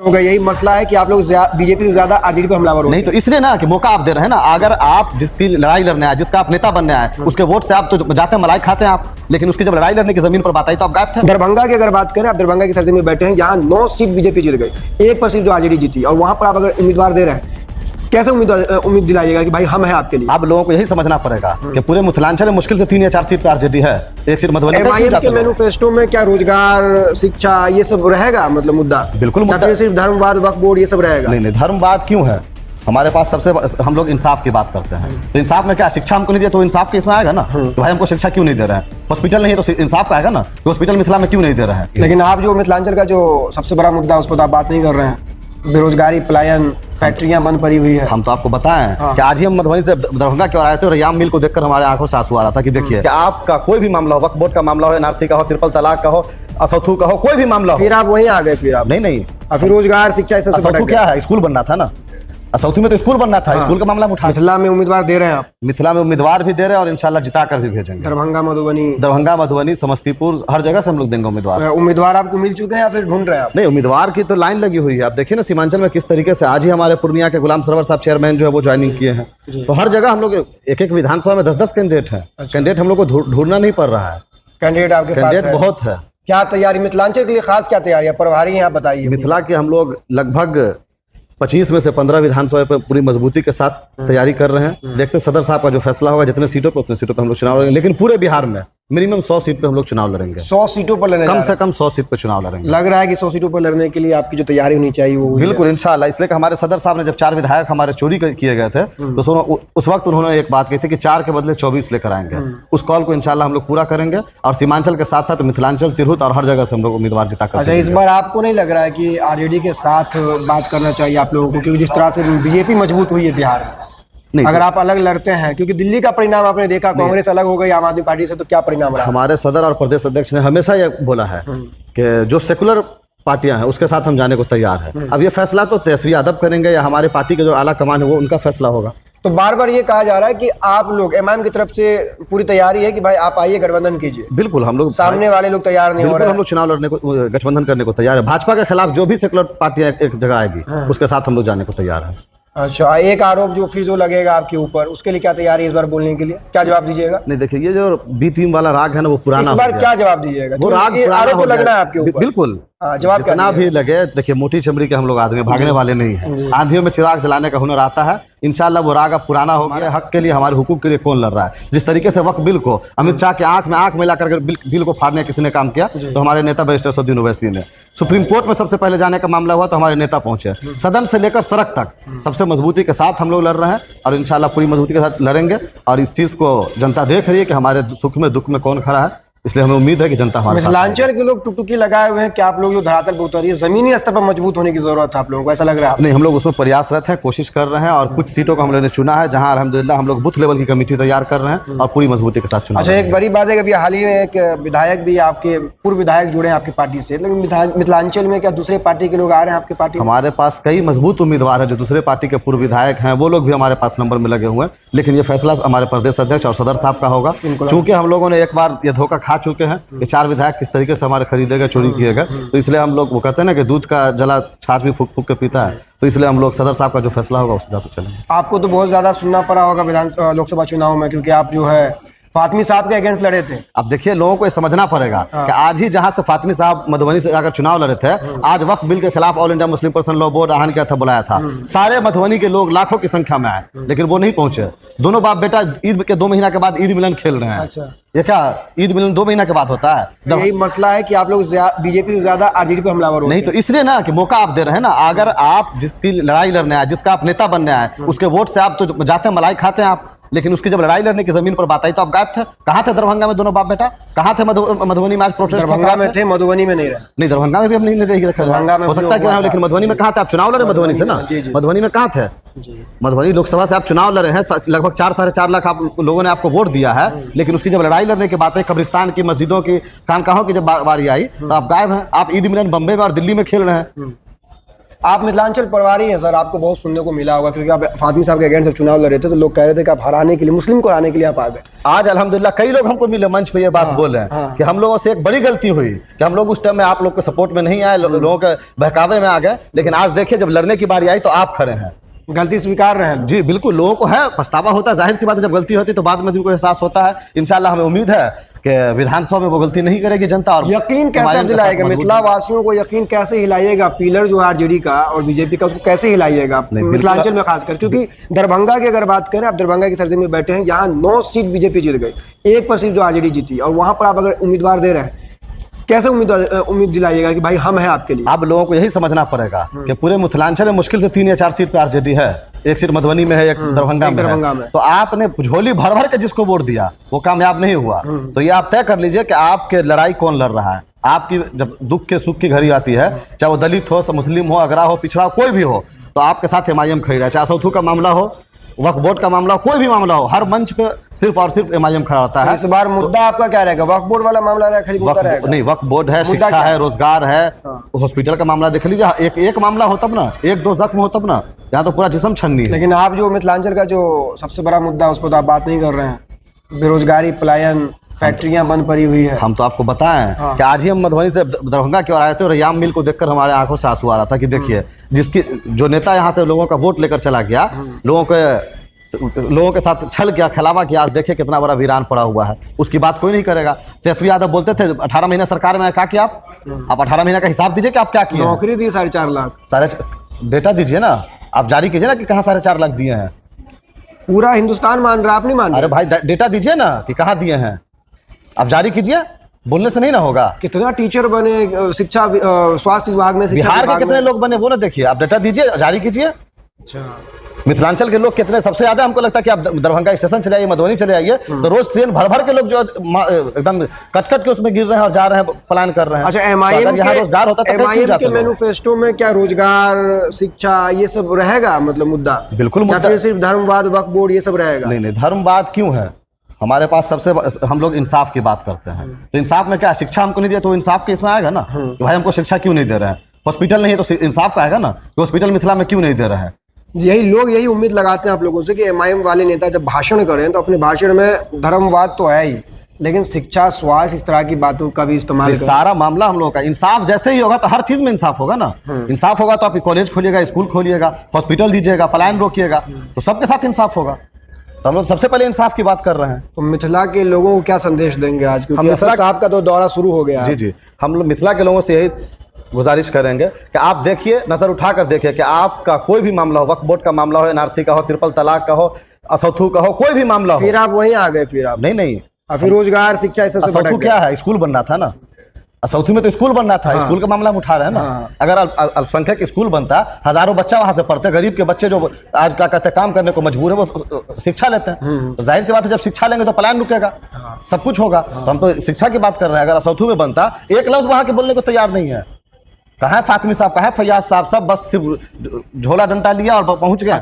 होगा। यही मसला है कि आप लोग बीजेपी से ज्यादा आरजेडी पे हमलावर हो। नहीं तो इसलिए ना कि मौका आप दे रहे हैं ना। अगर आप जिसकी लड़ाई लड़ने आए, जिसका आप नेता बनने आए, उसके वोट से आप तो जाते हैं मलाई खाते हैं आप, लेकिन उसकी जब लड़ाई लड़ने की जमीन पर बात आई तो आप गायब थे। दरभंगा की अगर बात करें, आप दरभंगा की सरजमीन में बैठे हैं, यहाँ 9 सीट बीजेपी जीत गई, 1 पर सीट जो आरजेडी जीती, और वहां पर आप अगर उम्मीदवार दे रहे हैं, कैसे उम्मीद दिलाइएगा कि भाई हम हैं आपके लिए? आप लोगों को यही समझना पड़ेगा कि पूरे मिथिलांचल में मुश्किल से 3 या 4 सीट पे आरजेडी है, 1 सीट मधुबनी के मैनिफेस्टो में क्या रोजगार, शिक्षा ये सब रहेगा, मतलब मुद्दा? बिल्कुल मुद्दा। सिर्फ धर्मवाद, वक्फ बोर्ड ये सब रहेगा? नहीं, धर्मवाद क्यों है? हमारे पास सबसे हम लोग इंसाफ की बात करते हैं, तो इंसाफ में क्या, शिक्षा हमको नहीं दिया तो इंसाफ के इसमें आएगा ना कि भाई हमको शिक्षा क्यों नहीं दे रहे हैं? हॉस्पिटल नहीं है तो इंसाफ का आएगा ना कि हॉस्पिटल मिथिला में क्यों नहीं दे रहे हैं? लेकिन आप जो मिथिलांचल का जो सबसे बड़ा मुद्दा उस पर तो आप बात नहीं कर रहे हैं। बेरोजगारी, पलायन, फैक्ट्रियां बंद पड़ी हुई है। हम तो आपको बताएं कि आज ही हम मधुबनी से दरभंगा क्यों आए थे, रयाम मिल को देखकर हमारे आंखों से आंसू आ रहा था कि देखिए कि आपका कोई भी मामला हो, वक्फ बोर्ड का मामला हो, एनआरसी का हो, ट्रिपल तलाक का हो, असौथू का हो, कोई भी मामला हो, फिर आप वहीं आ गए। फिर आप नहीं फिर रोजगार, शिक्षा, ये सब क्या है? स्कूल बनना था ना, असौथू में तो स्कूल बनना था, स्कूल का मामला उठा। मिथिला में उम्मीदवार दे रहे हैं आप? मिथिला में उम्मीदवार भी दे रहे हैं और इंशाल्लाह जिता कर भी भेजेंगे। दरभंगा, मधुबनी, समस्तीपुर, हर जगह से हम लोग देंगे उम्मीदवार। उम्मीदवार आपको मिल चुके हैं या फिर ढूंढ रहे हैं आप? नहीं, उम्मीदवार की तो लाइन लगी हुई है। आप देखिए ना सीमांचल में किस तरीके से आज ही हमारे पूर्णिया के गुलाम सरवर साहब चेयरमैन जो है वो ज्वाइनिंग किए हैं, तो हर जगह हम लोग एक विधानसभा में 10-10 कैंडिडेट है। कैंडिडेट हम लोग को ढूंढना नहीं पड़ रहा है, कैंडिडेट आपके पास बहुत है। क्या तैयारी मिथिलांचल के लिए खास क्या तैयारी है, प्रभारी हैं आप बताइए? मिथिला के हम लोग लगभग 25 में से 15 विधानसभा पे पूरी मजबूती के साथ तैयारी कर रहे हैं। देखते हैं सदर साहब का जो फैसला होगा, जितने सीटों पे उतने सीटों पे हम लोग चुनाव लड़ेंगे, लेकिन पूरे बिहार में मिनिमम 100 सीट पे हम लोग चुनाव लड़ेंगे। 100 सीटों पर लड़ने, कम से कम 100 सीट पे चुनाव लड़ेंगे। लग रहा है कि 100 सीटों पर लड़ने के लिए आपकी जो तैयारी होनी चाहिए वो बिल्कुल इंशाल्लाह। इसलिए कि हमारे सदर साहब ने जब 4 विधायक हमारे चोरी किए गए थे तो उस वक्त उन्होंने एक बात कही थी कि 4 के बदले 24 लेकर आएंगे। उस कॉल को इंशाल्लाह हम लोग पूरा करेंगे और सीमांचल के साथ साथ मिथिलांचल, तिरहुत और हर जगह से हम लोग उम्मीदवार जिता कर। अच्छा, इस बार आपको नहीं लग रहा है कि आरजेडी के साथ बात करना चाहिए आप लोगों को, क्योंकि जिस तरह से बीजेपी मजबूत हुई है बिहार में? नहीं, अगर आप अलग लड़ते हैं, क्योंकि दिल्ली का परिणाम आपने देखा, कांग्रेस अलग हो गई आम आदमी पार्टी से, तो क्या परिणाम रहा? हमारे सदर और प्रदेश अध्यक्ष ने हमेशा ये बोला है कि जो सेकुलर पार्टियां हैं उसके साथ हम जाने को तैयार है। अब ये फैसला तो तेजस्वी यादव करेंगे या हमारे पार्टी के जो आला कमान है वो उनका फैसला होगा। तो बार बार ये कहा जा रहा है कि आप लोग एमआईएम की तरफ से पूरी तैयारी है कि भाई आप आइए गठबंधन कीजिए। बिल्कुल, हम लोग सामने वाले लोग तैयार नहीं हो रहे हैं। हम लोग चुनाव लड़ने को, गठबंधन करने को तैयार है। भाजपा के खिलाफ जो भी सेकुलर पार्टियां एक जगह आएगी उसके साथ हम लोग जाने को तैयार है। अच्छा, एक आरोप जो फिर जो लगेगा आपके ऊपर, उसके लिए क्या तैयारी है इस बार बोलने के लिए? क्या जवाब दीजिएगा? नहीं देखिए, ये जो बी टीम वाला राग है ना वो पुराना, इस बार क्या जवाब दीजिएगा? वो राग आरोप लगना है आपके ऊपर। बिल्कुल, जवाब कितना भी लगे। देखिए, मोटी चमड़ी के हम लोग आदमी, भागने वाले नहीं है। आंधियों में चिराग जलाने का हुनर आता है। इंशाल्लाह वो राग अब पुराना हो गया। हक के लिए, हमारे हुकूक के लिए कौन लड़ रहा है? जिस तरीके से वक्फ बिल को अमित शाह के आंख में आंख मिला करके बिल को फाड़ने किसी ने काम किया, तो हमारे नेता बैरिस्टर सद्दुद्दीन ओवैसी ने। सुप्रीम कोर्ट में सबसे पहले जाने का मामला हुआ तो हमारे नेता पहुंचे। सदन से लेकर सड़क तक सबसे मजबूती के साथ हम लोग लड़ रहे हैं और इंशाल्लाह पूरी मजबूती के साथ लड़ेंगे। और इस चीज़ को जनता देख रही है कि हमारे सुख में दुख में कौन खड़ा है, इसलिए हमें उम्मीद है कि जनता हमारे साथ है। मिथिलांचल के लोग टुकटुकी लगाए हुए हैं कि आप लोग जो धरातल पर उतरिए, जमीनी स्तर पर मजबूत होने की जरूरत है आप लोगों को, ऐसा लग रहा है? नहीं, हम लोग उसमें प्रयासरत हैं, कोशिश कर रहे हैं और कुछ सीटों को हम लोगों ने चुना है जहां अल्हम्दुलिल्लाह हम लोग बूथ लेवल की कमेटी तैयार कर रहे हैं और पूरी मजबूती के साथ चुना। अच्छा, एक बड़ी बात है कि अभी हाल ही में एक विधायक भी आपके, पूर्व विधायक जुड़े हैं आपकी पार्टी से, लेकिन मिथिलांचल में क्या दूसरे पार्टी के लोग आ रहे हैं आपकी पार्टी? हमारे पास कई मजबूत उम्मीदवार हैं जो दूसरे पार्टी के पूर्व विधायक हैं, वो लोग भी हमारे पास नंबर में लगे हुए हैं। लेकिन ये फैसला हमारे प्रदेश अध्यक्ष और सदर साहब का होगा, चूंकि हम लोगों ने एक बार ये धोखा खा चुके हैं। 4 विधायक किस तरीके से हमारे खरीदे गए, चोरी किए गए, तो इसलिए हम लोग, वो कहते हैं ना कि दूध का जला छाछ भी फूक फूक के पीता है, तो इसलिए हम लोग सदर साहब का जो फैसला होगा उस हिसाब से चलेंगे। आपको तो बहुत ज्यादा सुनना पड़ा होगा लोकसभा चुनाव में, क्योंकि आप जो है फातमी साहब के अगेंस्ट लड़े थे। अब देखिए, लोगों को ये समझना पड़ेगा कि आज ही जहां से फातमी साहब मधुबनी से जाकर चुनाव लड़े थे, आज वक्फ बिल के खिलाफ all India Muslim person law board आह्वान किया था, बुलाया था। सारे मधुबनी के लोग लाखों की संख्या में आए, लेकिन वो नहीं पहुंचे। दोनों बाप बेटा ईद के 2 महीना के बाद ईद मिलन खेल रहे हैं। अच्छा, ये क्या ईद मिलन 2 महीना के बाद होता है? यही मसला है कि आप लोग बीजेपी से ज्यादा आरजेडी पे हमलावर हो। नहीं तो इसलिए ना कि मौका आप दे रहे हैं ना। अगर आप जिसकी लड़ाई लड़ने आए, जिसका आप नेता बनने आए, उसके वोट से आप तो जाते हैं मलाई खाते हैं आप, लेकिन उसकी जब लड़ाई लड़ने की जमीन पर बात आई तो आप गायब थे। कहाँ थे दरभंगा में दोनों बाप बेटा? कहाँ थे मधुबनी में आज प्रोटेस्ट? दरभंगा में थे, मधुबनी में नहीं रहे। नहीं, दरभंगा में भी हम नहीं देखा। दरभंगा में हो सकता है कि, लेकिन मधुबनी में कहाँ थे आप? चुनाव लड़े मधुबनी से ना। मधुबनी में कहाँ थे? मधुबनी लोकसभा से आप चुनाव लड़े हैं, लगभग 4-4.5 लाख आप लोगों ने आपको वोट दिया है, लेकिन उसकी जब लड़ाई लड़ने की बात है, कब्रिस्तान की, मस्जिदों की, खानकाहों की जब बारी आई तो आप गायब हैं। आप ईद मिलन बम्बई में और दिल्ली में खेल रहे हैं। आप मिथिलांचल प्रभारी हैं सर, आपको बहुत सुनने को मिला होगा क्योंकि आप फातमी साहब के अगेंस्ट चुनाव लड़ रहे थे, तो लोग कह रहे थे कि आप हराने के लिए, मुस्लिम को हराने के लिए आप आ गए। आज अल्हम्दुलिल्लाह कई लोग हमको मिले मंच पे ये बात बोल रहे हैं कि हम लोगों से एक बड़ी गलती हुई कि हम लोग उस टाइम में आप लोग के सपोर्ट में नहीं आए, लोगों के बहकावे में आ गए, लेकिन आज देखिए जब लड़ने की बारी आई तो आप खड़े हैं। गलती स्वीकार रहे हैं जी बिल्कुल, लोगों को है पछतावा होता है, जाहिर सी बात है, जब गलती होती है तो बाद में उनको एहसास होता है। इंशाल्लाह हमें उम्मीद है कि विधानसभा में वो गलती नहीं करेगी जनता। और यकीन कैसे दिलाएगा मिथिला वासियों को, यकीन कैसे हिलाइएगा पिलर जो है आरजेडी का और बीजेपी का, उसको कैसे हिलाइएगा मिथिलांचल में खासकर, क्योंकि दरभंगा की अगर बात करें, आप दरभंगा की सरजमी में बैठे हैं, यहाँ 9 सीट बीजेपी जीत गई, 1% जो आरजेडी जीती, और वहां पर आप अगर उम्मीदवार दे रहे हैं, कैसे उम्मीद दिलाइएगा कि भाई हम हैं आपके लिए। अब लोगों को यही समझना पड़ेगा कि पूरे मिथिलांचल में मुश्किल से 3 या 4 सीट पे आरजेडी है, 1 सीट मधुबनी में है, एक दरभंगा में है। तो आपने झोली भर भर के जिसको वोट दिया वो कामयाब नहीं हुआ, तो ये आप तय कर लीजिए कि आपके लड़ाई कौन लड़ रहा है। आपकी जब दुख के सुख की घड़ी आती है, चाहे वो दलित हो, मुस्लिम हो, अगरा हो, पिछड़ा हो, कोई भी हो, तो आपके साथ MIM खड़ी है। चाहे सौथू का मामला हो, वक्फ बोर्ड का मामला हो, कोई भी मामला हो, हर मंच पे सिर्फ और सिर्फ MIM खड़ा होता है। इस बार मुद्दा आपका क्या रहेगा? वक्फ बोर्ड वाला मामला रहेगा? नहीं, वक्फ बोर्ड है, शिक्षा है, रोजगार है, हॉस्पिटल का मामला देख लीजिए। एक मामला हो तब ना, 1-2 जख्म हो तब ना, यहाँ तो पूरा जिस्म छन्नी है। लेकिन आप जो मिथिलांचल का जो सबसे बड़ा मुद्दा है उस पर तो आप बात नहीं कर रहे हैं। बेरोजगारी, पलायन, फैक्ट्रियां बंद पड़ी हुई है। हम तो आपको बताएं कि आज ही हम मधुबनी से दरभंगा की ओर आए थे और रैयाम मिल को देखकर हमारे आंखों से आंसू आ रहा था कि देखिए जिसकी जो नेता यहाँ से लोगों का वोट लेकर चला गया, लोगों के साथ छल किया, खिलावा किया, आज देखिए कितना बड़ा वीरान पड़ा हुआ है, उसकी बात कोई नहीं करेगा। तेजस्वी यादव बोलते थे 18 महीने सरकार में क्या किया आप 18 महीने का हिसाब दीजिए कि आप क्या किए। नौकरी दी 4.5 लाख, डेटा दीजिए ना, आप जारी कीजिए ना कि कहाँ 4.5 लाख दिए हैं। पूरा हिंदुस्तान मान रहा, आप नहीं मान रहे। अरे भाई डेटा दीजिए ना कि कहाँ दिए हैं, आप जारी कीजिए, बोलने से नहीं ना होगा। कितना टीचर बने, शिक्षा स्वास्थ्य विभाग में, बिहार के कितने लोग बने वो ना देखिए, आप डेटा दीजिए, जारी कीजिए। अच्छा, मिथिलांचल के लोग कितने, सबसे ज्यादा हमको लगता है कि आप दरभंगा स्टेशन चले आइए, मधुबनी चले आइए, तो रोज ट्रेन भर भर के लोग जो एकदम कट के उसमें गिर रहे हैं और जा रहे हैं, प्लान कर रहे हैं। अच्छा, MIM यहाँ रोजगार होता तो MIM के मैनिफेस्टो में क्या रोजगार, शिक्षा ये सब रहेगा, मतलब मुद्दा? बिल्कुल मुद्दा, सिर्फ धर्मवाद, वक्फ बोर्ड ये सब रहेगा? नहीं, धर्मवाद क्यों है हमारे पास? सबसे हम लोग इंसाफ की बात करते हैं, तो इंसाफ में क्या, शिक्षा हमको नहीं दिया तो इंसाफ के इसमें आएगा ना कि भाई हमको शिक्षा क्यों नहीं दे रहे हैं। हॉस्पिटल नहीं है तो इंसाफ का आएगा ना कि हॉस्पिटल मिथिला में क्यों नहीं दे रहे हैं। यही लोग यही उम्मीद लगाते हैं आप लोगों से कि MIM वाले नेता जब भाषण करें तो अपने भाषण में धर्मवाद तो है ही, लेकिन शिक्षा, स्वास्थ्य, इस तरह की बातों का भी इस्तेमाल करें। सारा मामला हम लोगों का इंसाफ जैसे ही होगा तो हर चीज में इंसाफ होगा ना। इंसाफ होगा तो आप कॉलेज खोलिएगा, स्कूल खोलिएगा, हॉस्पिटल दीजिएगा, पलायन रोकिएगा, तो सबके साथ इंसाफ होगा। तो हम लोग सबसे पहले इंसाफ की बात कर रहे हैं। तो मिथिला के लोगों को क्या संदेश देंगे आज, क्योंकि असद साहब का तो दौरा शुरू हो गया? जी, हम लोग मिथिला के लोगों से यही गुजारिश करेंगे कि आप देखिए, नजर उठाकर देखिए कि आपका कोई भी मामला हो, वक्फ बोर्ड का मामला हो, NRC का हो, ट्रिपल तलाक का हो, असौथू का हो, कोई भी मामला हो। फिर आप वहीं आ गए? फिर आप नहीं, फिर रोजगार, शिक्षा, इस सबसे असौथू क्या है, स्कूल बनना था ना, असौथू में तो स्कूल बनना था। स्कूल का मामला हम उठा रहे हैं ना। अगर अल्पसंख्यक स्कूल बनता, हजारों बच्चा वहां से पढ़ते, गरीब के बच्चे जो आज क्या कहते हैं काम करने को मजबूर है वो शिक्षा लेते हैं, तो जाहिर सी बात है जब शिक्षा लेंगे तो पलायन रुकेगा, सब कुछ होगा। तो हम तो शिक्षा की बात कर रहे हैं। अगर असौथू में बनता, एक लफ्ज वहां के बोलने को तैयार नहीं है। कहाँ है फातिमी साहब, कहाँ है फैयाज साहब, सब बस सिर्फ झोला डंडा लिया और पहुंच गया।